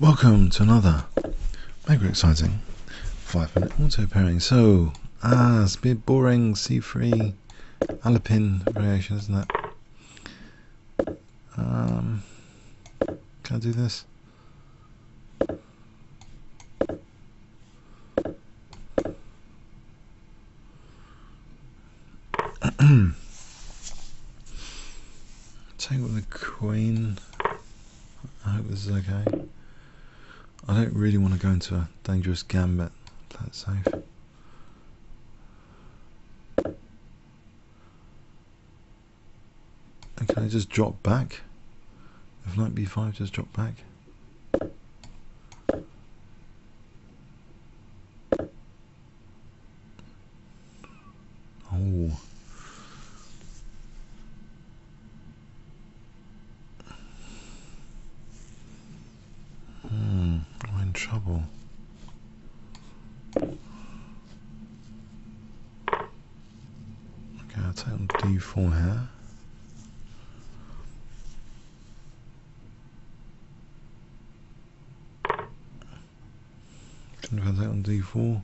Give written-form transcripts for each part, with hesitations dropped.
Welcome to another mega exciting 5-minute auto pairing. So, it's a bit boring C3 Alapin variation, isn't it? Can I do this? Take with the queen. I hope this is okay. I don't really want to go into a dangerous gambit. Play it safe. And can I just drop back? If knight b5, just drop back. Oh. I'm in trouble. Okay, I'll take on d4 here. If I take on d4.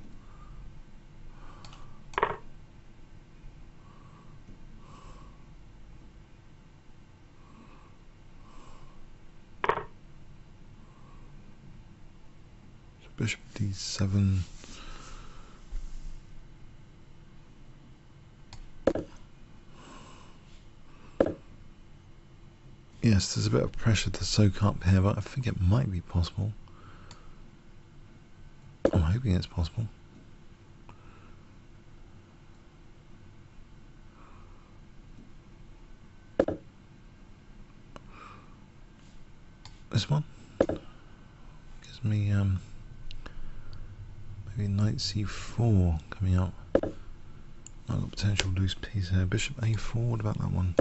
Bishop d7. Yes, there's a bit of pressure to soak up here, but I think it might be possible. I'm hoping it's possible. This one gives me maybe knight c4 coming up. I've got potential loose piece here. Bishop a4, what about that one?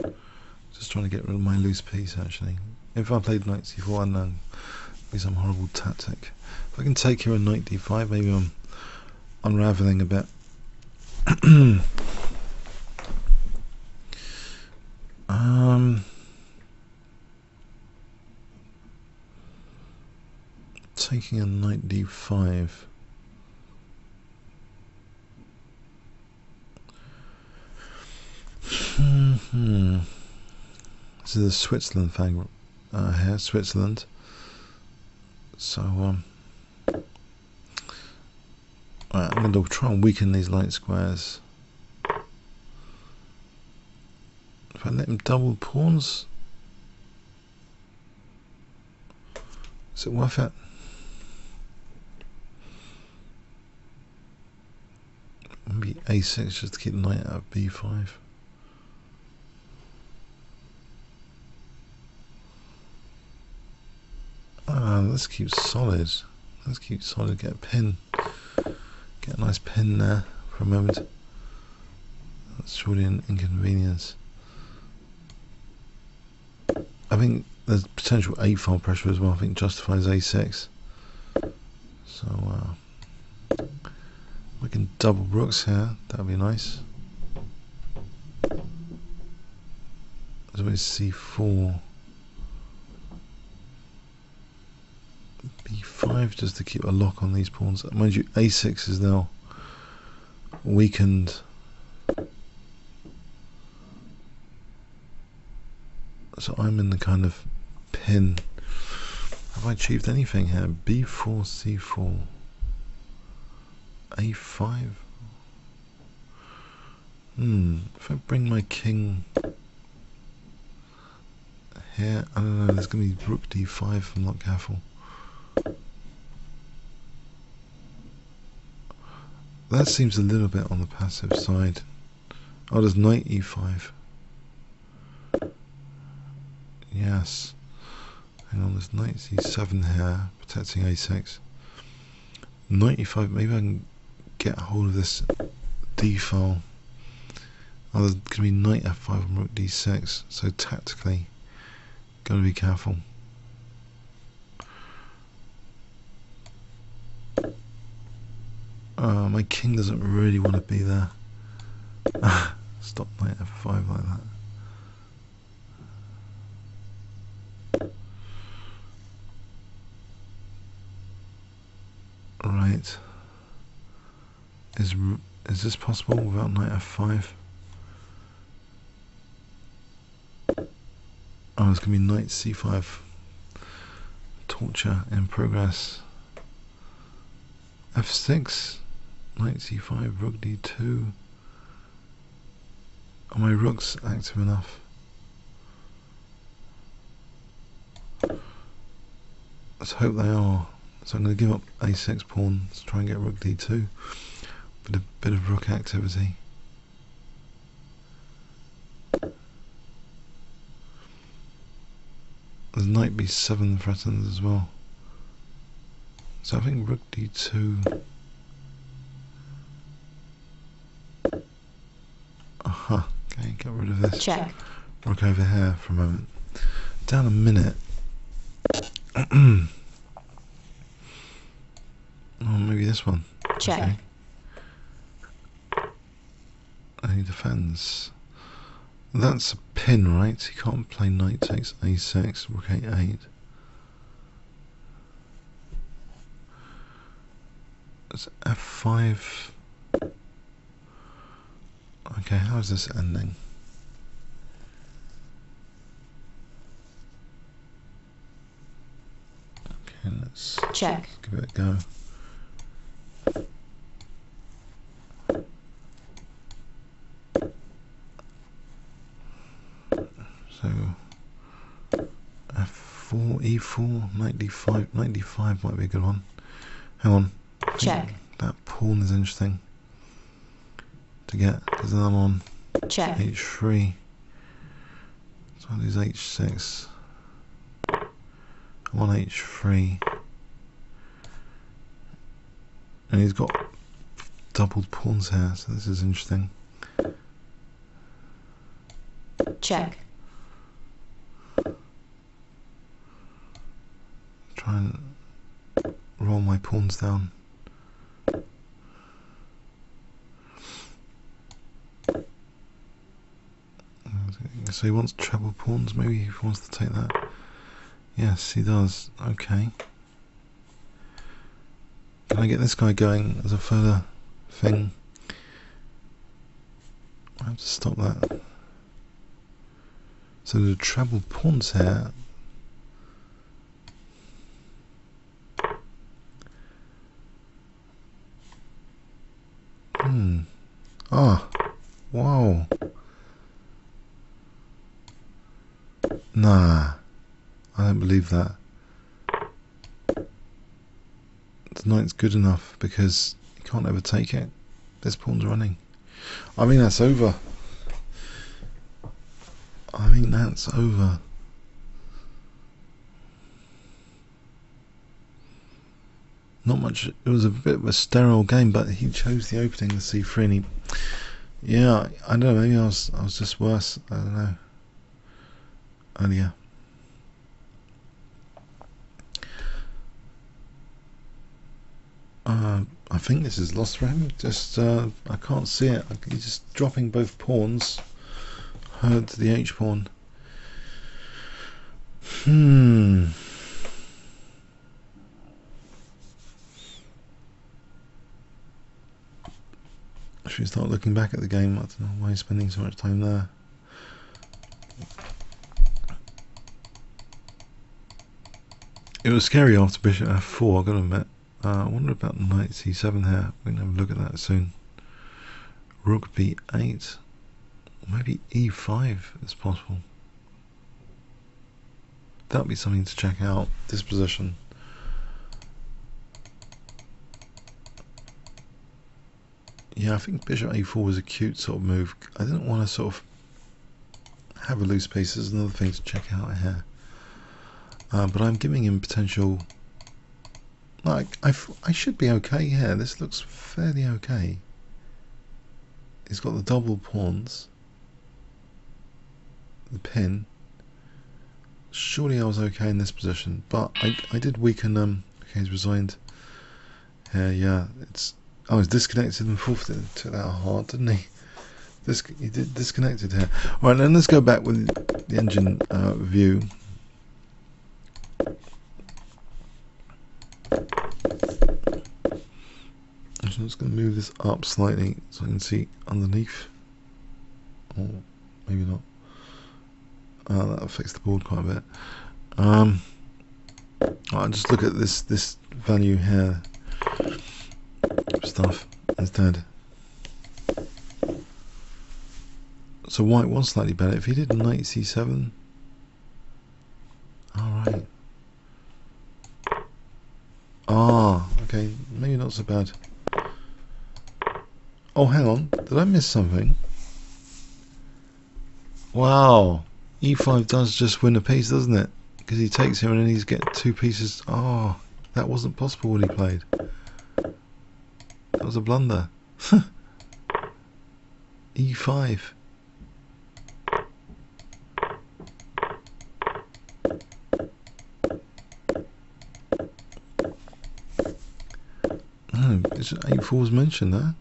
Just trying to get rid of my loose piece actually. If I played knight c4, I know it'd be some horrible tactic. If I can take here a knight d5, maybe I'm unraveling a bit. Taking a knight d5. This is a Switzerland thing here, Switzerland. So right, I'm going to try and weaken these light squares. If I let him double pawns, is it worth it? Maybe a6 just to keep the knight out of b5. Let's keep solid. Let's keep solid. Get a pin. Get a nice pin there for a moment. That's surely an inconvenience. I think there's potential a-file pressure as well. I think justifies a6. So we can double rooks here. That would be nice. There's always c4. b5 just to keep a lock on these pawns. Mind you, a6 is now weakened. So I'm in the kind of pin. Have I achieved anything here? b4, c4, a5. If I bring my king here, I don't know, there's going to be rook d5 if I'm not careful. That seems a little bit on the passive side. Oh, there's knight e5. Yes. Hang on, there's knight c7 here, protecting a6. Knight e5, maybe I can get hold of this d-file. Oh, there's going to be knight f5 and rook d6, so tactically, got to be careful. My king doesn't really want to be there. Stop knight f5 like that. Right. Is this possible without knight f5? Oh, it's going to be knight c5. Torture in progress. f6. Knight c5. Rook d2. Are my rooks active enough? Let's hope they are. So I'm going to give up a6 pawn to try and get rook d2 with a bit of rook activity. There's knight b7 threatened as well. So I think rook d2. Aha, okay, get rid of this. Check. Rook over here for a moment. Down a minute. Oh, maybe this one. Check. Okay. And he defends. That's a pin, right? He can't play knight takes a6, rook a8. It's f5. Okay, how is this ending? Okay, let's check. Give it a go. So f4, e4, knight d5, knight d5 might be a good one. Hang on. Check. That pawn is interesting to get, because then I'm on check. h3. So I'll lose h6. I'm on h3. And he's got doubled pawns here, so this is interesting. Check. Try and roll my pawns down. So he wants treble pawns, maybe he wants to take that. Yes, he does. Okay. Can I get this guy going as a further thing? I have to stop that. So the treble pawns here. Ah, wow. Nah, I don't believe that. The knight's good enough because you can't overtake it. This pawn's running. I mean, that's over. I think that's over. Not much. It was a bit of a sterile game, but he chose the opening, the c3, and he, yeah, I don't know. Maybe I was just worse. I don't know. Earlier. I think this is lost for him. Just I can't see it. He's just dropping both pawns. Heard to the h pawn. Should we start looking back at the game? I don't know why he's spending so much time there. It was scary after bishop f4, I've got to admit. I wonder about knight c7 here. We can have a look at that soon. Rook b8. Maybe e5 is possible. That'd be something to check out, this position. Yeah, I think bishop a4 was a cute sort of move. I didn't want to sort of have a loose piece. There's another thing to check out here. But I'm giving him potential. Like, I should be okay here. This looks fairly okay. He's got the double pawns. The pin. Surely I was okay in this position. But I did weaken okay, he's resigned. Yeah, it's... Oh, he's disconnected and forfeited. Took that hard, didn't he? He did disconnected here. Alright, then let's go back with the engine view. I'm just going to move this up slightly so I can see underneath. Or maybe not. That affects the board quite a bit. I'll just look at this value here stuff instead. So white was slightly better. If he did knight c7, alright. Okay, maybe not so bad. Oh, hang on, did I miss something? Wow, e5 does just win a piece, doesn't it? Because he takes him and then he's getting 2 pieces. Oh, that wasn't possible what he played. That was a blunder. e5. Oh, it's 8-4's mentioned there.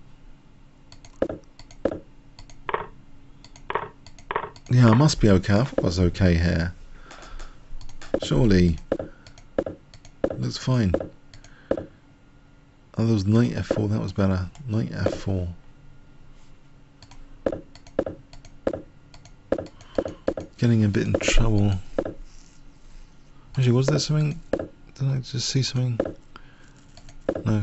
Yeah, I must be okay. I thought I was okay here. Surely. Looks fine. Oh, there was knight f4. That was better. Knight f4. Getting a bit in trouble. Actually, was there something? Did I just see something? No.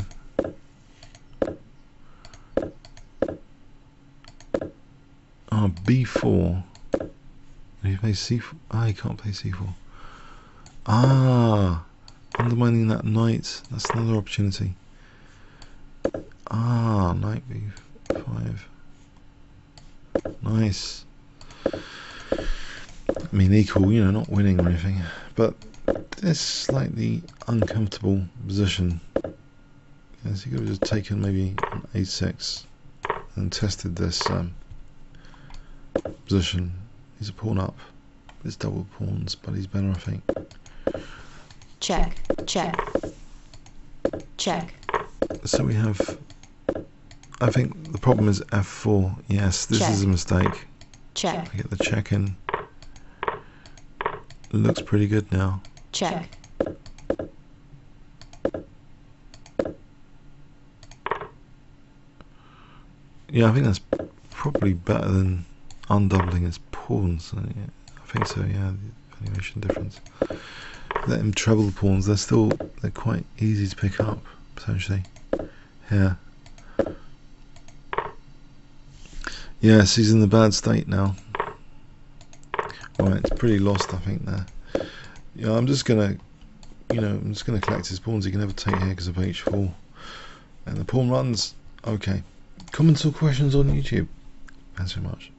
Oh, b4. He plays c4. Ah, he can't play c4. Ah, undermining that knight. That's another opportunity. Ah, knight b5. Nice. I mean, equal, you know, not winning or anything, but this slightly uncomfortable position. Yes, he could have just taken maybe an a6 and tested this position. He's a pawn up. It's double pawns, but he's better, I think. Check, check, check. So we have, I think the problem is f4. Yes, this Check. is a mistake. Check, I get the check in. Looks pretty good now. check. Yeah, I think that's probably better than undoubling his pawns. Yeah, I think so, yeah, the valuation difference. Let him treble the pawns, they're quite easy to pick up, potentially. Here. Yes, he's in the bad state now. Right, it's pretty lost, I think, there. Yeah, I'm just gonna, I'm just gonna collect his pawns. He can never take here because of h4. And the pawn runs. Okay. Comments or questions on YouTube? Thanks so much.